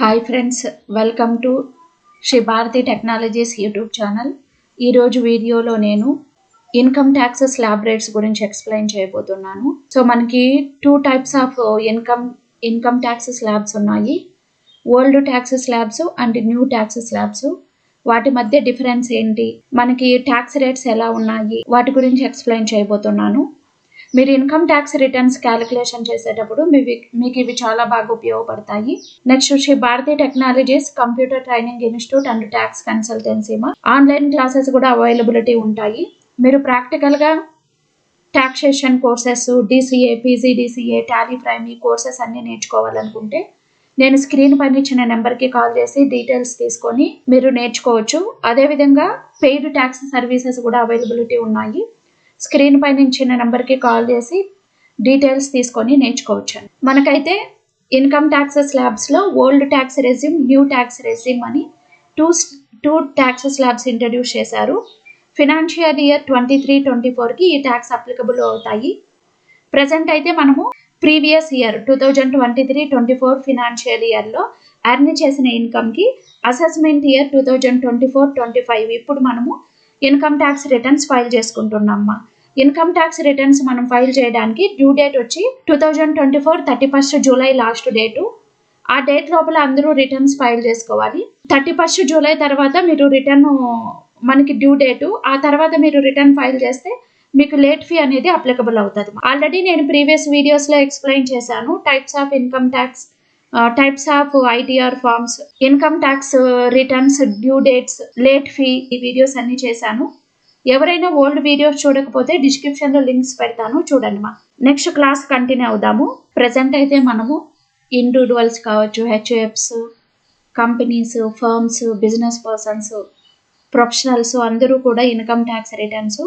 Hi friends, welcome to Shri Bharati technologies YouTube channel. ఈరోజు వీడియోలో నేను ఇన్కమ్ ట్యాక్స్ స్లాబ్ రేట్స్ గురించి ఎక్స్ప్లెయిన్ చేయబోతున్నాను. సో మనకి two types of income tax slabs ఉన్నాయి. Old tax slabs and new tax slabs. వాటి మధ్య డిఫరెన్స్ ఏంటి, మనకి ట్యాక్స్ రేట్స్ ఎలా ఉన్నాయి, వాటి గురించి ఎక్స్ప్లెయిన్ చేయబోతున్నాను. మీరు ఇన్కమ్ ట్యాక్స్ రిటర్న్స్ క్యాలిక్యులేషన్ చేసేటప్పుడు మీకు ఇవి చాలా బాగా ఉపయోగపడతాయి. Next Shri Bharati technologies computer training institute and tax consultancy online classes కూడా అవైలబిలిటీ ఉంటాయి. మీరు ప్రాక్టికల్గా taxation courses, DCA, PGDCA, Tally Prime ఈ కోర్సెస్ అన్ని నేర్చుకోవాలనుకుంటే నేను స్క్రీన్ పైన ఇచ్చిన నెంబర్కి కాల్ చేసి డీటెయిల్స్ తీసుకొని మీరు నేర్చుకోవచ్చు. అదేవిధంగా పెయిడ్ ట్యాక్స్ సర్వీసెస్ కూడా అవైలబిలిటీ ఉన్నాయి. స్క్రీన్ పైన ఇచ్చిన నెంబర్కి కాల్ చేసి డీటెయిల్స్ తీసుకొని నేర్చుకోవచ్చు. మనకైతే ఇన్కమ్ ట్యాక్స్ స్లాబ్స్లో old tax regime, new tax regime అని టూ ట్యాక్స్ స్లాబ్స్ ఇంట్రడ్యూస్ చేశారు. ఫినాన్షియల్ ఇయర్ 23-24కి ఈ ట్యాక్స్ అప్లికబుల్ అవుతాయి. ప్రజెంట్ అయితే మనము ప్రీవియస్ ఇయర్ 2023-24 ఫినాన్షియల్ ఇయర్లో ఎర్న్ చేసిన ఇన్కమ్కి అసెస్మెంట్ ఇయర్ 2024-25 ఇప్పుడు మనము ఇన్కమ్ ట్యాక్స్ రిటర్న్స్ ఫైల్ చేసుకుంటున్నామ్మా. ఇన్కమ్ ట్యాక్స్ రిటర్న్స్ మనం ఫైల్ చేయడానికి డ్యూ డేట్ వచ్చి 2024 31st జూలై లాస్ట్ డేటు. ఆ డేట్ లోపల అందరూ రిటర్న్స్ ఫైల్ చేసుకోవాలి. 31st జూలై తర్వాత మీరు రిటర్న్ మనకి డ్యూ డేటు, ఆ తర్వాత మీరు రిటర్న్ ఫైల్ చేస్తే మీకు లేట్ ఫీ అనేది అప్లికబుల్ అవుతుంది. ఆల్రెడీ నేను ప్రీవియస్ వీడియోస్లో ఎక్స్ప్లెయిన్ చేశాను types of income tax, types of ITR forms, income tax returns, due dates, late fee, ఈ వీడియోస్ అన్ని చేశాను. ఎవరైనా ఓల్డ్ వీడియోస్ చూడకపోతే డిస్క్రిప్షన్లో లింక్స్ పెడతాను, చూడండి మా. నెక్స్ట్ క్లాస్ కంటిన్యూ అవుదాము. ప్రజెంట్ అయితే మనము ఇండివిజువల్స్ కావచ్చు, HUFs, companies, firms, business persons, professionals అందరూ కూడా ఇన్కమ్ ట్యాక్స్ రిటర్న్స్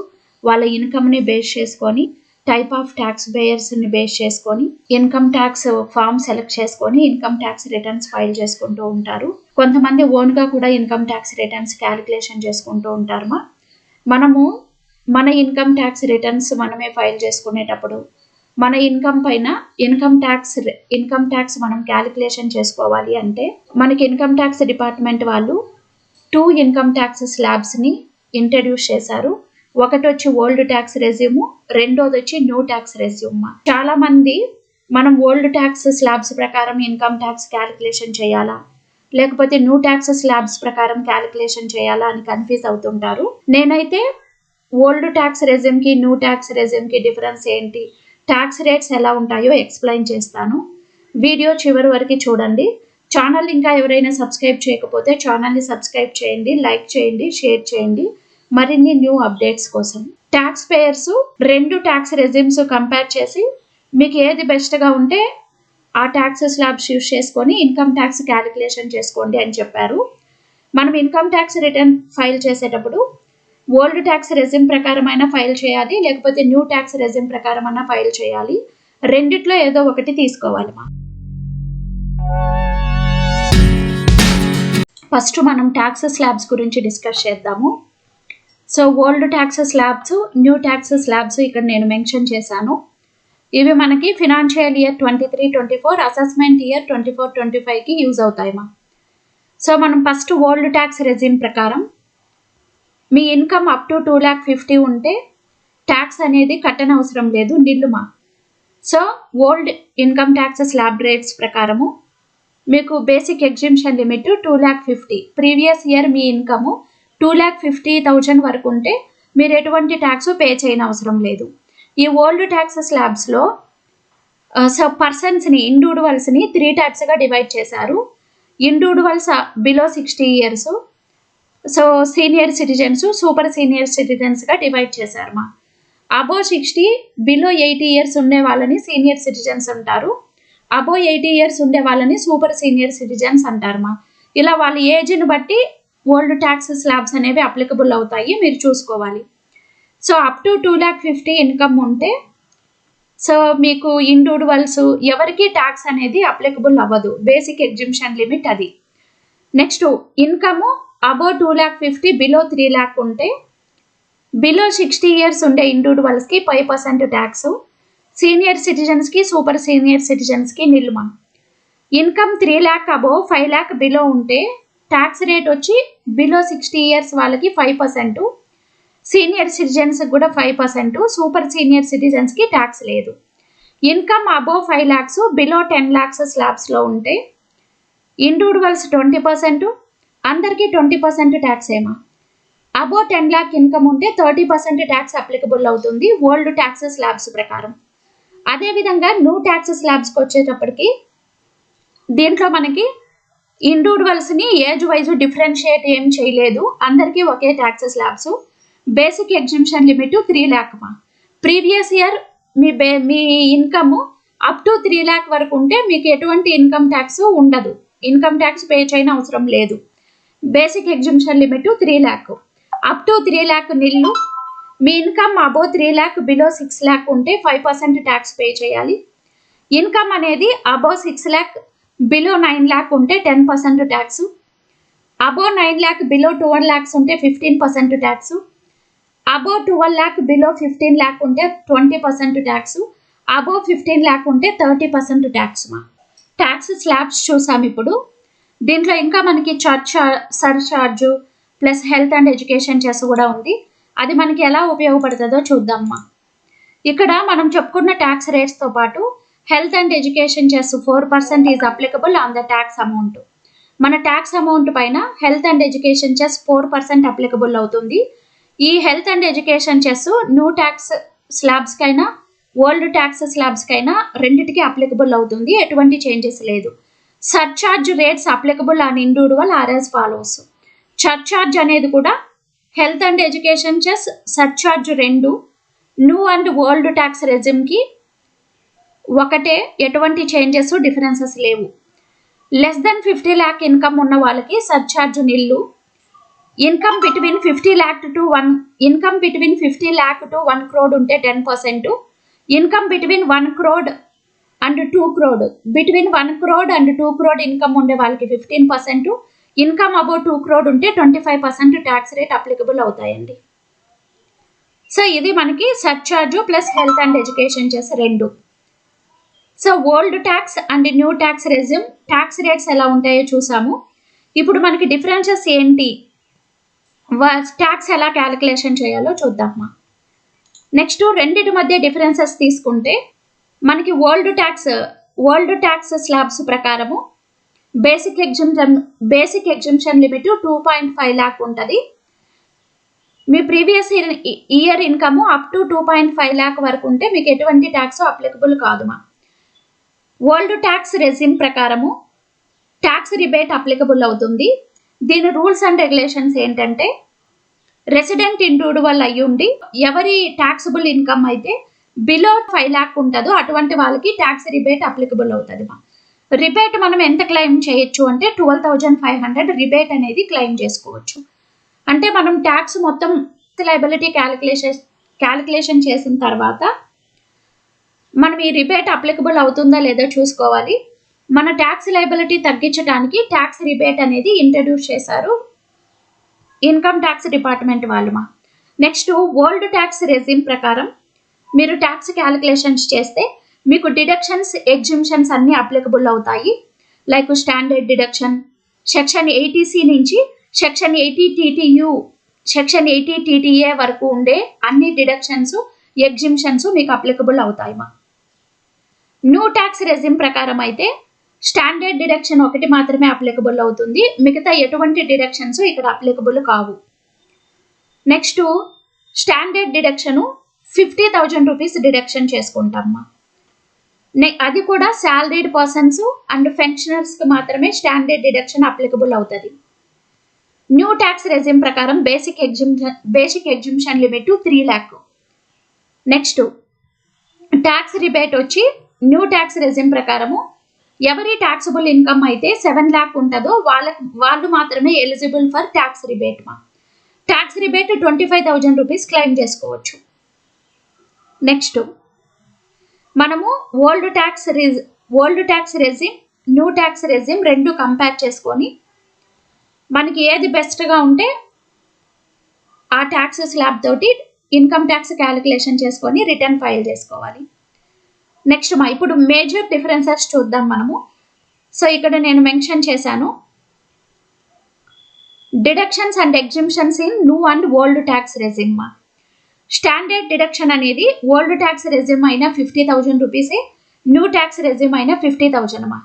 వాళ్ళ ఇన్కమ్ని బేస్ చేసుకొని, టైప్ ఆఫ్ ట్యాక్స్ పేయర్స్ని బేస్ చేసుకొని ఇన్కమ్ ట్యాక్స్ ఫామ్ సెలెక్ట్ చేసుకొని ఇన్కమ్ ట్యాక్స్ రిటర్న్స్ ఫైల్ చేసుకుంటూ ఉంటారు. కొంతమంది ఓన్గా కూడా ఇన్కమ్ ట్యాక్స్ రిటర్న్స్ క్యాలిక్యులేషన్ చేసుకుంటూ ఉంటారు. మనము మన ఇన్కమ్ ట్యాక్స్ రిటర్న్స్ మనమే ఫైల్ చేసుకునేటప్పుడు మన ఇన్కమ్ పైన ఇన్కమ్ ట్యాక్స్ మనం క్యాలిక్యులేషన్ చేసుకోవాలి అంటే మనకి ఇన్కమ్ ట్యాక్స్ డిపార్ట్మెంట్ వాళ్ళు 2 ఇన్కమ్ ట్యాక్స్ స్లాబ్స్ని ఇంట్రడ్యూస్ చేశారు. ఒకటి వచ్చి ఓల్డ్ ట్యాక్స్ రెజ్యూమ్, రెండోది వచ్చి న్యూ ట్యాక్స్ రెజ్యూమ్. చాలా మంది మనం ఓల్డ్ ట్యాక్స్ స్లాబ్స్ ప్రకారం ఇన్కమ్ ట్యాక్స్ క్యాలిక్యులేషన్ చేయాలా, లేకపోతే న్యూ ట్యాక్స్ స్లాబ్స్ ప్రకారం క్యాలిక్యులేషన్ చేయాలా అని కన్ఫ్యూజ్ అవుతుంటారు. నేనైతే ఓల్డ్ ట్యాక్స్ రెజ్యూమ్కి, న్యూ ట్యాక్స్ రెజ్యూమ్కి డిఫరెన్స్ ఏంటి, ట్యాక్స్ రేట్స్ ఎలా ఉంటాయో ఎక్స్ప్లెయిన్ చేస్తాను. వీడియో చివరి వరకు చూడండి. ఛానల్ ఇంకా ఎవరైనా సబ్స్క్రైబ్ చేయకపోతే ఛానల్ని సబ్స్క్రైబ్ చేయండి, లైక్ చేయండి, షేర్ చేయండి మరిన్ని న్యూ అప్డేట్స్ కోసం. Tax payers 2 tax regimes compare చేసి మీకు ఏది బెస్ట్గా ఉంటే ఆ ట్యాక్స్ స్లాబ్స్ యూస్ చేసుకొని ఇన్కమ్ ట్యాక్స్ క్యాలిక్యులేషన్ చేసుకోండి అని చెప్పారు. మనం ఇన్కమ్ ట్యాక్స్ రిటర్న్ ఫైల్ చేసేటప్పుడు ఓల్డ్ ట్యాక్స్ రెజ్యూమ్ ప్రకారమైనా ఫైల్ చేయాలి, లేకపోతే న్యూ ట్యాక్స్ రెజ్యూమ్ ప్రకారమైనా ఫైల్ చేయాలి. రెండిట్లో ఏదో ఒకటి తీసుకోవాలి. ఫస్ట్ మనం ట్యాక్స్ స్లాబ్స్ గురించి డిస్కస్ చేద్దాము. So old tax slabs, new tax slabs ఇక్కడ నేను మెన్షన్ చేశాను. ఇవి మనకి ఫినాన్షియల్ ఇయర్ 23-24, అసెస్మెంట్ ఇయర్ 24-25కి యూజ్ అవుతాయమ్మా. సో మనం ఫస్ట్ ఓల్డ్ ట్యాక్స్ రెజ్యూమ్ ప్రకారం మీ ఇన్కమ్ అప్ టు 2,50,000 ఉంటే ట్యాక్స్ అనేది కట్టనవసరం లేదు, నిల్లుమా. So old income tax slab rates ప్రకారము మీకు basic exemption limit 2,50,000. Previous year మీ ఇన్కమ్ 2,50,000 వరకు ఉంటే మీరు ఎటువంటి ట్యాక్స్ పే చేయని అవసరం లేదు. ఈ ఓల్డ్ ట్యాక్స్ స్లాబ్స్లో పర్సన్స్ని, ఇండివిజువల్స్ని 3 టైప్స్గా డివైడ్ చేశారు. Individuals below 60 years, so senior citizens, super senior సిటిజన్స్గా డివైడ్ చేశారు. అబోవ్ 60, బిలో 80 years ఉండే వాళ్ళని సీనియర్ సిటిజన్స్ అంటారు. అబోవ్ 80 years ఉండే వాళ్ళని సూపర్ సీనియర్ సిటిజన్స్ అంటారు. ఇలా వాళ్ళ ఏజ్ని బట్టి ఓల్డ్ ట్యాక్స్ స్లాబ్స్ అనేవి అప్లికబుల్ అవుతాయి, మీరు చూసుకోవాలి. సో అప్ టు 2,50,000 ఇన్కమ్ ఉంటే సో మీకు ఇండివిజువల్స్ ఎవరికి ట్యాక్స్ అనేది అప్లికబుల్ అవ్వదు, బేసిక్ ఎగ్జిబిషన్ లిమిట్ అది. నెక్స్ట్ ఇన్కమ్ అబోవ్ 2,50,000, బిలో 3,00,000 ఉంటే బిలో 60 years ఉండే ఇండివిజువల్స్కి 5% ట్యాక్స్, సీనియర్ సిటిజన్స్కి, సూపర్ సీనియర్ సిటిజన్స్కి నిల్మ. Income 3 lakh above 5 lakh below ఉంటే ట్యాక్స్ రేట్ వచ్చి బిలో 60 years వాళ్ళకి 5%, సీనియర్ సిటిజన్స్ కూడా 5%, సూపర్ సీనియర్ సిటిజన్స్కి ట్యాక్స్ లేదు. Income above 5 lakhs below 10 lakhs స్లాబ్స్లో ఉంటే ఇండివిజువల్స్ 20%, అందరికీ 20% ట్యాక్స్ ఏమా. అబోవ్ 10 lakh ఇన్కమ్ ఉంటే 30% ట్యాక్స్ అప్లికబుల్ అవుతుంది ఓల్డ్ ట్యాక్స్ స్లాబ్స్ ప్రకారం. అదేవిధంగా న్యూ ట్యాక్స్ స్లాబ్స్కి వచ్చేటప్పటికి దీంట్లో మనకి ఇండివిజువల్స్ని ఏజ్ వైజ్ డిఫరెన్షియేట్ ఏం చేయలేదు, అందరికీ ఒకే tax slabs. Basic exemption limit 3 lakh మా. ప్రీవియస్ ఇయర్ మీ ఇన్కమ్ అప్ టు 3 lakh వరకు ఉంటే మీకు ఎటువంటి ఇన్కమ్ ట్యాక్స్ ఉండదు, ఇన్కమ్ ట్యాక్స్ పే చేయని అవసరం లేదు. Basic exemption limit 3 lakh, up to 3 lakh నిల్లు. మీ income above 3 lakh below 6 lakh ఉంటే 5% ట్యాక్స్ పే చేయాలి. ఇన్కమ్ అనేది అబోవ్ 6 lakh బిలో 9 lakh ఉంటే 10% tax, above 9 lakh below 12 lakhs ఉంటే 15% tax, above 12 lakh below 15 lakh ఉంటే 20% ట్యాక్స్, అబోవ్ 15 lakh ఉంటే 30% tax మా. ట్యాక్స్ స్లాబ్స్ చూసాం ఇప్పుడు. దీంట్లో ఇంకా మనకి surcharge plus health and education chess కూడా ఉంది, అది మనకి ఎలా ఉపయోగపడుతుందో చూద్దామ్మా. ఇక్కడ మనం చెప్పుకున్న ట్యాక్స్ రేట్స్తో పాటు health and education cess 4% is applicable on the tax amount. మన ట్యాక్స్ అమౌంట్ పైన health and education cess 4% applicable అవుతుంది. ఈ health and education cess new tax స్లాబ్స్కైనా ఓల్డ్ ట్యాక్స్ స్లాబ్స్కైనా రెండింటికి అప్లికబుల్ అవుతుంది, ఎటువంటి చేంజెస్ లేదు. Surcharge rates applicable on individual are as follows. Surcharge అనేది కూడా health and education cess surcharge రెండు న్యూ అండ్ ఓల్డ్ ట్యాక్స్ రెజిమ్కి ఒకటే, ఎటువంటి చేంజెస్ డిఫరెన్సెస్ లేవు. లెస్ దెన్ 50 lakh ఇన్కమ్ ఉన్న వాళ్ళకి సర్చార్జ్ నిల్లు. Income between 50 lakh to 1 crore ఉంటే 10%, income between 1 crore and 2 crore, between 1 crore and 2 crore income ఉండే వాళ్ళకి 15%, ఇన్కమ్ అబౌవ్ 2 crore ఉంటే 25% ట్యాక్స్ రేట్ అప్లికబుల్ అవుతాయండి. సో ఇది మనకి surcharge plus health and education చేసే రెండు. So old tax and new tax regime tax rates ఎలా ఉంటాయో చూసాము. ఇప్పుడు మనకి డిఫరెన్సెస్ ఏంటి, ట్యాక్స్ ఎలా క్యాలిక్యులేషన్ చేయాలో చూద్దామా. నెక్స్ట్ రెండింటి మధ్య డిఫరెన్సెస్ తీసుకుంటే మనకి ఓల్డ్ ట్యాక్స్ స్లాబ్స్ ప్రకారము బేసిక్ ఎగ్జిబిషన్ లిమిట్ 2.5 lakh ఉంటుంది. మీ previous year income up to 2.5 lakh వరకు ఉంటే మీకు ఎటువంటి ట్యాక్స్ అప్లికబుల్ కాదుమా. ఓల్డ్ ట్యాక్స్ రెజిమ్ ప్రకారము ట్యాక్స్ రిబేట్ అప్లికబుల్ అవుతుంది. దీని రూల్స్ అండ్ రెగ్యులేషన్స్ ఏంటంటే రెసిడెంట్ ఇండివిజువల్ అయ్యి ఉండి ఎవరి ట్యాక్సబుల్ ఇన్కమ్ అయితే బిలో 5 lakh ఉంటుందో అటువంటి వాళ్ళకి ట్యాక్స్ రిబేట్ అప్లికబుల్ అవుతుంది. రిబేట్ మనం ఎంత క్లెయిమ్ చేయొచ్చు అంటే 12,500 రిబేట్ అనేది క్లెయిమ్ చేసుకోవచ్చు. అంటే మనం ట్యాక్స్ మొత్తం లయబిలిటీ క్యాలిక్యులేషన్ చేసిన తర్వాత మనం ఈ రిబేట్ అప్లికబుల్ అవుతుందా లేదో చూసుకోవాలి. మన ట్యాక్స్ లయబిలిటీ తగ్గించడానికి ట్యాక్స్ రిబేట్ అనేది ఇంట్రడ్యూస్ చేశారు ఇన్కమ్ ట్యాక్స్ డిపార్ట్మెంట్ వాళ్ళమా. నెక్స్ట్ ఓల్డ్ ట్యాక్స్ రెజిమ్ ప్రకారం మీరు ట్యాక్స్ క్యాలిక్యులేషన్స్ చేస్తే మీకు డిడక్షన్స్ ఎగ్జిబిషన్స్ అన్నీ అప్లికబుల్ అవుతాయి. Like standard deduction, section 80C నుంచి సెక్షన్ 80 TTU, సెక్షన్ 80 TTA వరకు ఉండే అన్ని డిడక్షన్స్ ఎగ్జిబిషన్స్ మీకు అప్లికబుల్ అవుతాయి. న్యూ ట్యాక్స్ రెజిమ్ ప్రకారం అయితే స్టాండర్డ్ డిడక్షన్ ఒకటి మాత్రమే అప్లికబుల్ అవుతుంది, మిగతా ఎటువంటి డిడక్షన్స్ ఇక్కడ అప్లికబుల్ కావు. Next standard deduction 50,000 rupees deduction చేసుకుంటామా. అది కూడా శాలరీడ్ పర్సన్స్ అండ్ పెన్షనర్స్కి మాత్రమే స్టాండర్డ్ డిడక్షన్ అప్లికబుల్ అవుతుంది. న్యూ ట్యాక్స్ రెజిమ్ ప్రకారం basic exemption limit 3 lakh. Next tax rebate వచ్చి న్యూ ట్యాక్స్ రెజిమ్ ప్రకారము ఎవరి ట్యాక్సబుల్ ఇన్కమ్ అయితే 7 lakh ఉంటుందో వాళ్ళు మాత్రమే eligible for tax rebate. Tax rebate 25,000 rupees claim చేసుకోవచ్చు. నెక్స్ట్ మనము old tax regime new tax regime రెండు కంపేర్ చేసుకొని మనకి ఏది బెస్ట్గా ఉంటే ఆ ట్యాక్స్ స్లాబ్ తోటి ఇన్కమ్ ట్యాక్స్ క్యాలిక్యులేషన్ చేసుకొని రిటర్న్ ఫైల్ చేసుకోవాలి. నెక్స్ట్ ఇప్పుడు మేజర్ డిఫరెన్సెస్ చూద్దాం మనము. సో ఇక్కడ నేను మెన్షన్ చేశాను deductions and exhibitions in new and old tax regime. Standard deduction అనేది ఓల్డ్ ట్యాక్స్ రెజిమ్ అయినా 50,000 రూపీసే, న్యూ ట్యాక్స్ రెజిమ్ అయినా 50,000 మా.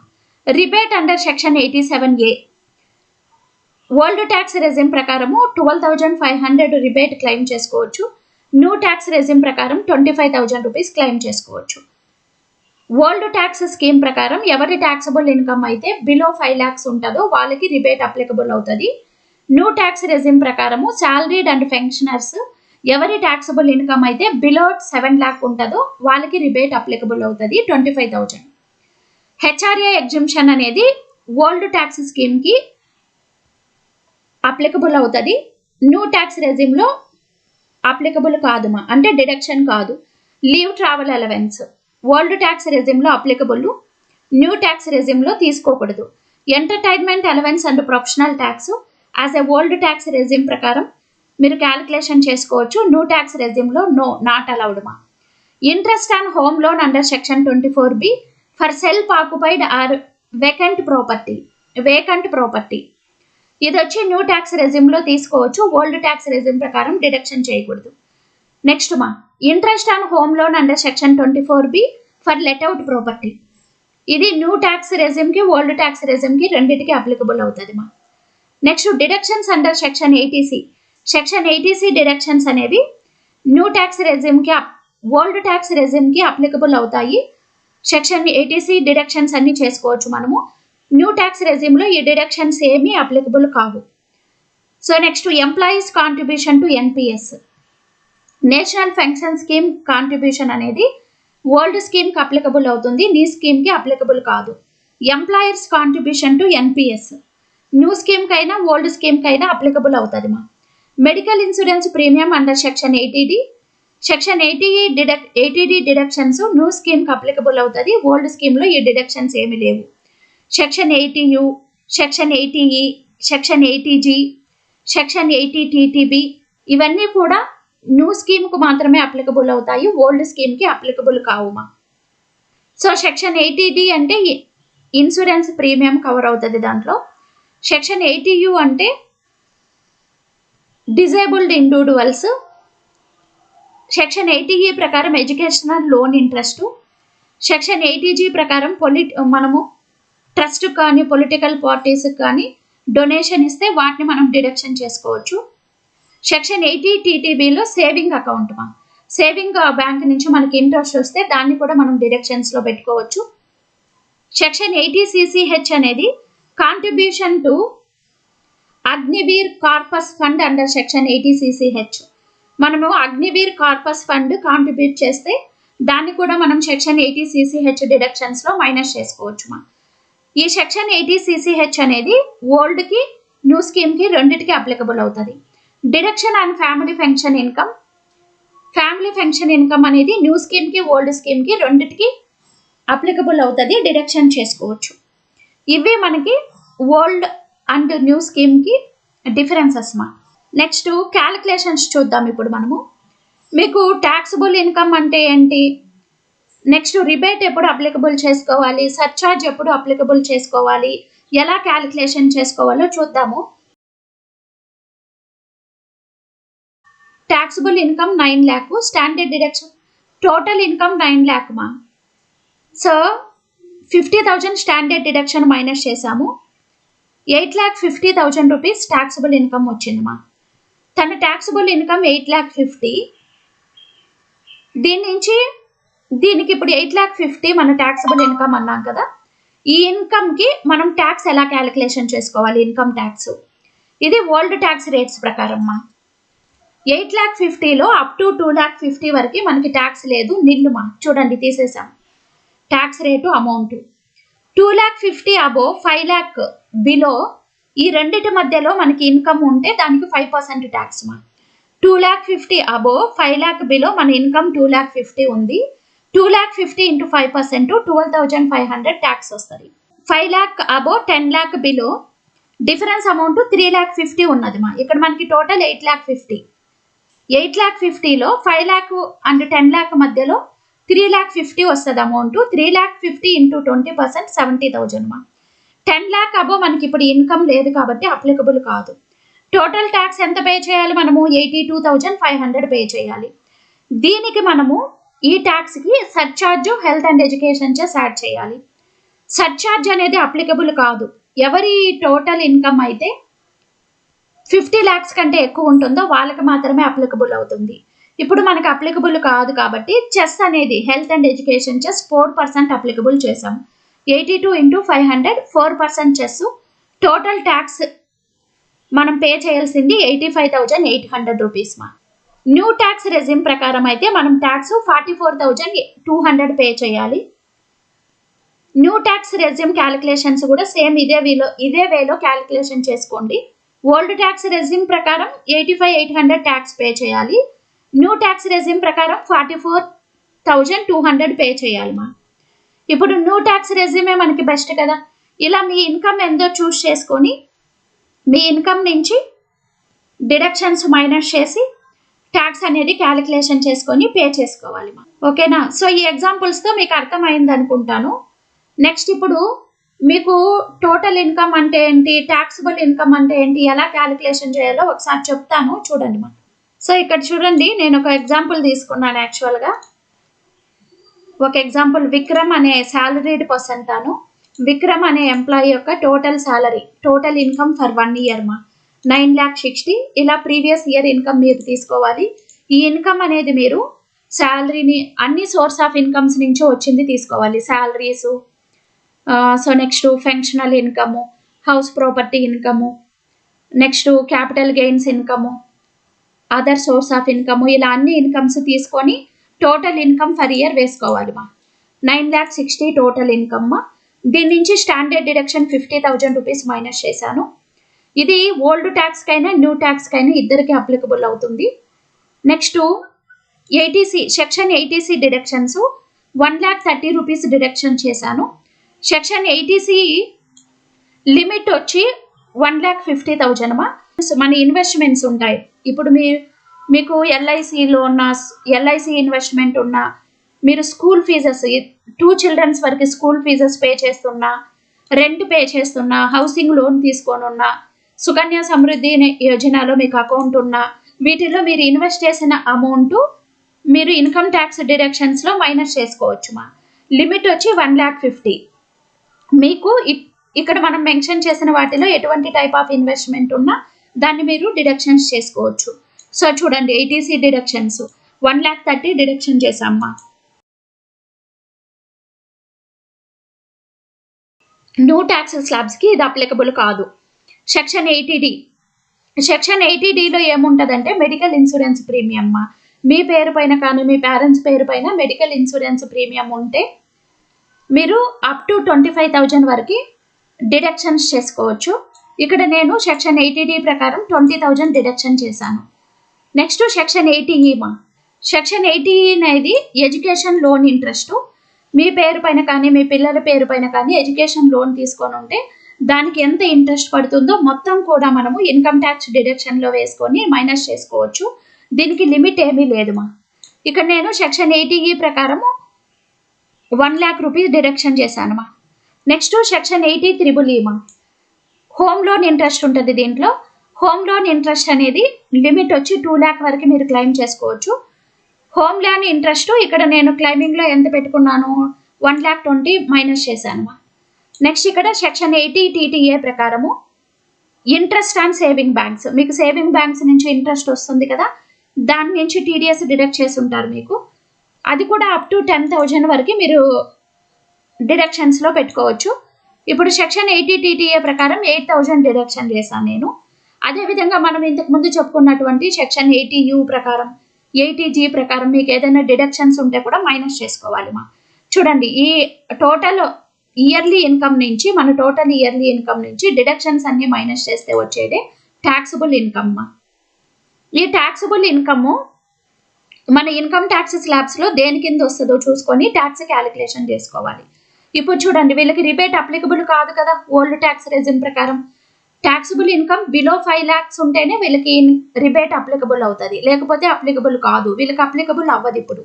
Rebate under section 87A old tax regime ప్రకారము 12,500 రిబేట్ క్లెయిమ్ చేసుకోవచ్చు, న్యూ ట్యాక్స్ రెజిమ్ ప్రకారం 25,000 రూపీస్ క్లెయిమ్ చేసుకోవచ్చు. Old tax scheme ప్రకారం ఎవరి ట్యాక్సబుల్ ఇన్కమ్ అయితే బిలో 5 lakhs ఉంటుందో వాళ్ళకి రిబేట్ అప్లికబుల్ అవుతుంది. న్యూ ట్యాక్స్ రెజిమ్ ప్రకారము సాలరీడ్ అండ్ పెన్షనర్స్ ఎవరి ట్యాక్సబుల్ ఇన్కమ్ అయితే బిలో 7 lakh ఉంటుందో వాళ్ళకి రిబేట్ అప్లికబుల్ అవుతుంది 25,000. హెచ్ఆర్ఏ ఎగ్జిబిషన్ అనేది ఓల్డ్ ట్యాక్స్ స్కీమ్కి అప్లికబుల్ అవుతుంది, న్యూ ట్యాక్స్ రెజిమ్లో అప్లికబుల్ కాదుమా, అంటే డిడక్షన్ కాదు. Leave travel allowance old tax రెజిమ్లో అప్లికబుల్, న్యూ ట్యాక్స్ రెజిమ్లో తీసుకోకూడదు. Entertainment allowance and professional tax as a old tax regime ప్రకారం మీరు క్యాలిక్యులేషన్ చేసుకోవచ్చు, న్యూ ట్యాక్స్ రెజిమ్లో నో, నాట్ అలౌడ్ మా. Interest on home loan under section 24B for self occupied or vacant property ఇది వచ్చి new tax రెజిమ్లో తీసుకోవచ్చు, old tax regime ప్రకారం డిడక్షన్ చేయకూడదు. నెక్స్ట్ మా interest on home loan under section 24B for let out property ఇది new tax రెజిమ్కి old tax రెజిమ్కి రెండింటికి అప్లికబుల్ అవుతుంది మా. Next deductions under section 80C section 80C deductions అనేవి న్యూ ట్యాక్స్ రెజిమ్కి ఓల్డ్ ట్యాక్స్ రెజిమ్కి అప్లికబుల్ అవుతాయి. సెక్షన్ 80C డిడక్షన్స్ అన్ని చేసుకోవచ్చు మనము, న్యూ ట్యాక్స్ రెజిమ్లో ఈ డిడక్షన్స్ ఏమీ అప్లికబుల్ కావు. So next employees contribution to NPS national pension scheme contribution అనేది ఓల్డ్ స్కీమ్కి అప్లికబుల్ అవుతుంది, న్యూ స్కీమ్కి అప్లికబుల్ కాదు. Employers contribution to NPS new స్కీమ్కి అయినా ఓల్డ్ స్కీమ్కి అయినా అప్లికబుల్ అవుతుంది మా. Medical insurance premium under section 80D section 80D deductions new స్కీమ్కి అప్లికబుల్ అవుతుంది, ఓల్డ్ స్కీమ్లో ఈ డిడక్షన్స్ ఏమీ లేవు. Section 80U section 80E section 80G section 80TTB ఇవన్నీ కూడా న్యూ స్కీమ్కు మాత్రమే అప్లికబుల్ అవుతాయి, ఓల్డ్ స్కీమ్కి అప్లికబుల్ కావుమా. సో సెక్షన్ 80D అంటే ఇన్సూరెన్స్ ప్రీమియం కవర్ అవుతుంది దాంట్లో. సెక్షన్ 80U అంటే డిజేబుల్డ్ ఇండివిజువల్స్. సెక్షన్ 80E ప్రకారం educational loan interest. Section 80G ప్రకారం మనము ట్రస్ట్ కానీ పొలిటికల్ పార్టీస్కి కానీ డొనేషన్ ఇస్తే వాటిని మనం డిడక్షన్ చేసుకోవచ్చు. సెక్షన్ 80TTBలో సేవింగ్ అకౌంట్ మా, సేవింగ్ బ్యాంక్ నుంచి మనకి ఇంట్రెస్ట్ వస్తే దాన్ని కూడా మనం డిడక్షన్స్లో పెట్టుకోవచ్చు. సెక్షన్ 80CCH అనేది contribution to Agniveer corpus fund under section 80CCH మనము అగ్నివీర్ కార్పస్ ఫండ్ కాంట్రిబ్యూట్ చేస్తే దాన్ని కూడా మనం సెక్షన్ 80CCH డిడక్షన్స్లో మైనస్ చేసుకోవచ్చు మా. ఈ సెక్షన్ 80CCH అనేది ఓల్డ్కి న్యూ స్కీమ్కి రెండింటికి అప్లికబుల్ అవుతుంది. Deduction and family pension income అనేది న్యూ స్కీమ్కి ఓల్డ్ స్కీమ్కి రెండింటికి అప్లికబుల్ అవుతుంది, డిడక్షన్ చేసుకోవచ్చు. ఇవి మనకి ఓల్డ్ అండ్ న్యూ స్కీమ్కి డిఫరెన్సెస్ మా. నెక్స్ట్ క్యాలిక్యులేషన్స్ చూద్దాం ఇప్పుడు మనము. మీకు ట్యాక్సబుల్ ఇన్కమ్ అంటే ఏంటి, నెక్స్ట్ రిబేట్ ఎప్పుడు అప్లికబుల్ చేసుకోవాలి, సర్చార్జ్ ఎప్పుడు అప్లికబుల్ చేసుకోవాలి, ఎలా క్యాలిక్యులేషన్ చేసుకోవాలో చూద్దాము. Taxable income 9 lakh, standard deduction total income 9 lakh మా. సో 50,000 స్టాండర్డ్ డిడక్షన్ మైనస్ చేసాము, 8,50,000 రూపీస్ ట్యాక్సబుల్ ఇన్కమ్ వచ్చింది మా. తన ట్యాక్సబుల్ ఇన్కమ్ 8,50,000, దీనికి ఇప్పుడు 8,50,000 మన ట్యాక్సబుల్ ఇన్కమ్ అన్నాం కదా. ఈ ఇన్కమ్కి మనం ట్యాక్స్ ఎలా క్యాలిక్యులేషన్ చేసుకోవాలి, ఇన్కమ్ ట్యాక్స్ ఇది ఓల్డ్ ట్యాక్స్ రేట్స్ ప్రకారం మా. 8,50,000లో అప్ టు 2,50,000 వరకు మనకి ట్యాక్స్ లేదు, నిల్లు మా. చూడండి తీసేసాం ట్యాక్స్ రేటు అమౌంట్. 2,50,000 అబో 5 lakh బిలో ఈ రెండింటి మధ్యలో మనకి ఇన్కమ్ ఉంటే దానికి 5% ట్యాక్స్ మా. 2,50,000 అబో 5 lakh బిలో మన ఇన్కమ్ 2,50,000 ఉంది, 2,50,000 into 5% 12,500 ట్యాక్స్ వస్తుంది. 5 lakh అబో 10 lakh బిలో డిఫరెన్స్ అమౌంట్ 3,50,000 ఉన్నది మా. ఇక్కడ మనకి టోటల్ 8,50,000. 8,50,000లో 5 lakh అండ్ 10 lakh మధ్యలో 3,50,000 వస్తుంది అమౌంట్. 3,50,000 into 20% 70,000 మా. 10 lakh అబో మనకి ఇప్పుడు ఇన్కమ్ లేదు కాబట్టి అప్లికబుల్ కాదు. టోటల్ ట్యాక్స్ ఎంత పే చేయాలి మనము? 82,500 పే చేయాలి. దీనికి మనము ఈ ట్యాక్స్కి surcharge, health and education cess add చేయాలి. సర్చార్జ్ అనేది అప్లికబుల్ కాదు. ఎవరి టోటల్ ఇన్కమ్ అయితే 50 lakhs కంటే ఎక్కువ ఉంటుందో వాళ్ళకి మాత్రమే అప్లికబుల్ అవుతుంది. ఇప్పుడు మనకు అప్లికబుల్ కాదు కాబట్టి చెస్ అనేది health and education cess 4% applicable చేసాం. 82 into 500 4% చెస్. టోటల్ ట్యాక్స్ మనం పే చేయాల్సింది 85,800 రూపీస్ మా. న్యూ ట్యాక్స్ రెజిమ్ ప్రకారం అయితే మనం ట్యాక్స్ 44,200 పే చేయాలి. న్యూ ట్యాక్స్ రెజిమ్ క్యాలిక్యులేషన్స్ కూడా సేమ్ ఇదే వేలో క్యాలిక్యులేషన్ చేసుకోండి. ఓల్డ్ ట్యాక్స్ రెజిమ్ ప్రకారం 85,800 ట్యాక్స్ పే చేయాలి. న్యూ ట్యాక్స్ రెజిమ్ ప్రకారం 44,200 పే చేయాలి మా. ఇప్పుడు న్యూ ట్యాక్స్ రెజిమే మనకి బెస్ట్ కదా. ఇలా మీ ఇన్కమ్ ఎంతో చూస్ చేసుకొని మీ ఇన్కమ్ నుంచి డిడక్షన్స్ మైనస్ చేసి ట్యాక్స్ అనేది క్యాలిక్యులేషన్ చేసుకొని పే చేసుకోవాలి మా. ఓకేనా? సో ఈ ఎగ్జాంపుల్స్తో మీకు అర్థమైంది అనుకుంటాను. నెక్స్ట్ ఇప్పుడు మీకు టోటల్ ఇన్కమ్ అంటే ఏంటి, ట్యాక్సిబుల్ ఇన్కమ్ అంటే ఏంటి, ఎలా క్యాలిక్యులేషన్ చేయాలో ఒకసారి చెప్తాను చూడండి మా. సో ఇక్కడ చూడండి, నేను ఒక ఎగ్జాంపుల్ తీసుకున్నాను. యాక్చువల్గా ఒక ఎగ్జాంపుల్ విక్రమ్ అనే శాలరీడ్ పర్సన్ తాను. విక్రమ్ అనే ఎంప్లాయీ యొక్క టోటల్ ఇన్కమ్ ఫర్ 1 year మా 9,60,000. ఇలా ప్రీవియస్ ఇయర్ ఇన్కమ్ మీరు తీసుకోవాలి. ఈ ఇన్కమ్ అనేది మీరు శాలరీని అన్ని సోర్స్ ఆఫ్ ఇన్కమ్స్ నుంచి వచ్చింది తీసుకోవాలి. Salaries, so next functional income, house property income, next capital gains income, other source of income, ఇలా అన్ని ఇన్కమ్స్ తీసుకొని టోటల్ ఇన్కమ్ ఫర్ ఇయర్ వేసుకోవాలి మా. 9,60,000 టోటల్ ఇన్కమ్ మా. దీని నుంచి స్టాండర్డ్ డిడక్షన్ 50,000 రూపీస్ మైనస్ చేశాను. ఇది ఓల్డ్ ట్యాక్స్కైనా న్యూ ట్యాక్స్కైనా ఇద్దరికి అప్లికబుల్ అవుతుంది. Next section 80C deductions 1,30,000 rupees deduction చేశాను. సెక్షన్ 80C లిమిట్ వచ్చి 1,50,000 మా. మన ఇన్వెస్ట్మెంట్స్ ఉంటాయి. ఇప్పుడు మీకు ఎల్ఐసి ఇన్వెస్ట్మెంట్ ఉన్నా, మీరు స్కూల్ ఫీజెస్ 2 children వరకు స్కూల్ ఫీజెస్ పే చేస్తున్నా, రెంట్ పే చేస్తున్నా, హౌసింగ్ లోన్ తీసుకొని ఉన్నా, సుకన్య సమృద్ధి యోజనలో మీకు అకౌంట్ ఉన్నా, వీటిల్లో మీరు ఇన్వెస్ట్ చేసిన అమౌంట్ మీరు ఇన్కమ్ ట్యాక్స్ డిడక్షన్స్లో మైనస్ చేసుకోవచ్చు మా. లిమిట్ వచ్చి 1,50,000. మీకు ఇక్కడ మనం మెన్షన్ చేసిన వాటిలో ఎటువంటి టైప్ ఆఫ్ ఇన్వెస్ట్మెంట్ ఉన్నా దాన్ని మీరు డిడక్షన్స్ చేసుకోవచ్చు. సో చూడండి, 80C డిడక్షన్స్ 1,30,000 డిడక్షన్ చేసామ్మా. న్యూ ట్యాక్స్ స్లాబ్స్కి ఇది అప్లికబుల్ కాదు. సెక్షన్ 80Dలో ఏముంటుందంటే మెడికల్ ఇన్సూరెన్స్ ప్రీమియం మా. మీ పేరు పైన కానీ మీ పేరెంట్స్ పేరు పైన మెడికల్ ఇన్సూరెన్స్ ప్రీమియం ఉంటే మీరు అప్ టు 25,000 వరకు డిడక్షన్స్ చేసుకోవచ్చు. ఇక్కడ నేను సెక్షన్ 80D ప్రకారం 20,000 డిడక్షన్ చేశాను. నెక్స్ట్ సెక్షన్ 80E మా. సెక్షన్ 80E అనేది ఎడ్యుకేషన్ లోన్ ఇంట్రెస్ట్. మీ పేరు పైన కానీ మీ పిల్లల పేరు పైన కానీ ఎడ్యుకేషన్ లోన్ తీసుకొని ఉంటే దానికి ఎంత ఇంట్రెస్ట్ పడుతుందో మొత్తం కూడా మనము ఇన్కమ్ ట్యాక్స్ డిడక్షన్లో వేసుకొని మైనస్ చేసుకోవచ్చు. దీనికి లిమిట్ ఏమీ లేదు మా. ఇక్కడ నేను సెక్షన్ 80E ప్రకారము 1,00,000 రూపీస్ డిడక్షన్ చేశాను మా. నెక్స్ట్ సెక్షన్ 80(3)E మా. హోమ్ లోన్ ఇంట్రెస్ట్ ఉంటుంది. దీంట్లో హోమ్ లోన్ ఇంట్రెస్ట్ అనేది లిమిట్ వచ్చి 2,00,000 వరకు మీరు క్లెయిమ్ చేసుకోవచ్చు. హోమ్ లోన్ ఇంట్రెస్ట్ ఇక్కడ నేను క్లెయిమింగ్లో ఎంత పెట్టుకున్నాను, 1,20,000 మైనస్ చేశాను మా. నెక్స్ట్ ఇక్కడ సెక్షన్ 80TTA ప్రకారము ఇంట్రెస్ట్ ఆన్ సేవింగ్ బ్యాంక్స్, మీకు సేవింగ్ బ్యాంక్స్ నుంచి ఇంట్రెస్ట్ వస్తుంది కదా, దాని నుంచి TDS డిడక్ట్ చేసి ఉంటారు మీకు. అది కూడా అప్ టు 10,000 వరకు మీరు డిడక్షన్స్లో పెట్టుకోవచ్చు. ఇప్పుడు సెక్షన్ 80TTA ప్రకారం 8,000 డిడక్షన్ చేశాను నేను. అదేవిధంగా మనం ఇంతకుముందు చెప్పుకున్నటువంటి సెక్షన్ 80U ప్రకారం 80G ప్రకారం మీకు ఏదైనా డిడక్షన్స్ ఉంటే కూడా మైనస్ చేసుకోవాలి మా. చూడండి, ఈ టోటల్ ఇయర్లీ ఇన్కమ్ నుంచి డిడక్షన్స్ అన్ని మైనస్ చేస్తే వచ్చేదే ట్యాక్సిబుల్ ఇన్కమ్ మా. ఈ ట్యాక్సిబుల్ ఇన్కమ్ మన ఇన్కమ్ ట్యాక్స్ స్లాబ్స్లో దేని కింద వస్తుందో చూసుకొని ట్యాక్స్ క్యాలిక్యులేషన్ చేసుకోవాలి. ఇప్పుడు చూడండి, వీళ్ళకి రిబేట్ అప్లికబుల్ కాదు కదా ఓల్డ్ ట్యాక్స్ రెజిమ్ ప్రకారం. ట్యాక్సిబుల్ ఇన్కమ్ బిలో 5 lakhs ఉంటేనే వీళ్ళకి రిబేట్ అప్లికబుల్ అవుతుంది, లేకపోతే అప్లికబుల్ కాదు, వీళ్ళకి అప్లికబుల్ అవ్వదు ఇప్పుడు.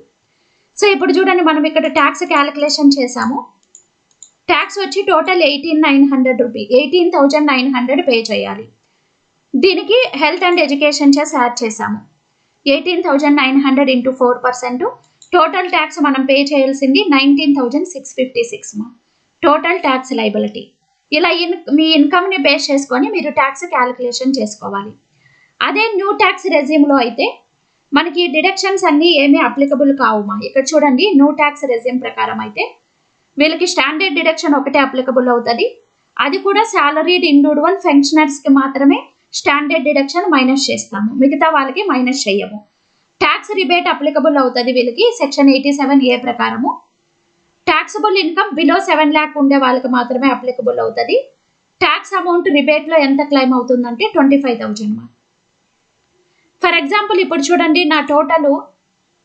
సో ఇప్పుడు చూడండి, మనం ఇక్కడ ట్యాక్స్ క్యాలిక్యులేషన్ చేసాము. ట్యాక్స్ వచ్చి టోటల్ 18,900 పే చేయాలి. దీనికి హెల్త్ అండ్ ఎడ్యుకేషన్ చేసి యాడ్ చేసాము. 18,900 ఇంటూ 4%. టోటల్ ట్యాక్స్ మనం పే చేయాల్సింది 19,656 మా టోటల్ ట్యాక్స్ లైబిలిటీ. ఇలా మీ ఇన్కమ్ని బేస్ చేసుకొని మీరు ట్యాక్స్ క్యాలిక్యులేషన్ చేసుకోవాలి. అదే న్యూ ట్యాక్స్ రెజ్యూమ్లో అయితే మనకి డిడక్షన్స్ అన్నీ ఏమీ అప్లికబుల్ కావుమా. ఇక్కడ చూడండి, న్యూ ట్యాక్స్ రెజ్యూమ్ ప్రకారం అయితే వీళ్ళకి స్టాండర్డ్ డిడక్షన్ ఒకటే అప్లికబుల్ అవుతుంది. అది కూడా సాలరీడ్ ఇండివిడ్యువల్ పెన్షనర్స్కి మాత్రమే స్టాండర్డ్ డిడక్షన్ మైనస్ చేస్తాము, మిగతా వాళ్ళకి మైనస్ చేయము. ట్యాక్స్ రిబేట్ అప్లికబుల్ అవుతుంది వీళ్ళకి సెక్షన్ 87A ప్రకారము. ట్యాక్సబుల్ ఇన్కమ్ బిలో 7 lakh ఉండే వాళ్ళకి మాత్రమే అప్లికబుల్ అవుతుంది. ట్యాక్స్ అమౌంట్ రిబేట్లో ఎంత క్లెయిమ్ అవుతుందంటే 25,000 మా. ఫర్ ఎగ్జాంపుల్ ఇప్పుడు చూడండి, నా టోటల్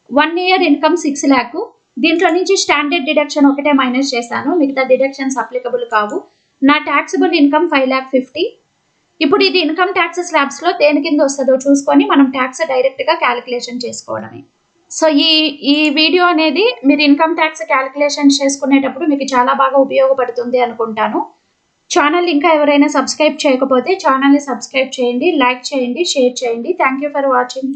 1 year ఇన్కమ్ 6 lakh. దీంట్లో నుంచి స్టాండర్డ్ డిడక్షన్ ఒకటే మైనస్ చేశాను, మిగతా డిడక్షన్స్ అప్లికబుల్ కావు. నా ట్యాక్సబుల్ ఇన్కమ్ 5,50,000. ఇప్పుడు ఇది ఇన్కమ్ ట్యాక్స్ స్లాబ్స్లో దేని కింద వస్తుందో చూసుకొని మనం ట్యాక్స్ డైరెక్ట్గా క్యాలిక్యులేషన్ చేసుకోవడమే. సో ఈ వీడియో అనేది మీరు ఇన్కమ్ ట్యాక్స్ క్యాలిక్యులేషన్ చేసుకునేటప్పుడు మీకు చాలా బాగా ఉపయోగపడుతుంది అనుకుంటాను. ఛానల్ ఇంకా ఎవరైనా సబ్స్క్రైబ్ చేయకపోతే ఛానల్ని సబ్స్క్రైబ్ చేయండి, లైక్ చేయండి, షేర్ చేయండి. Thank you for watching.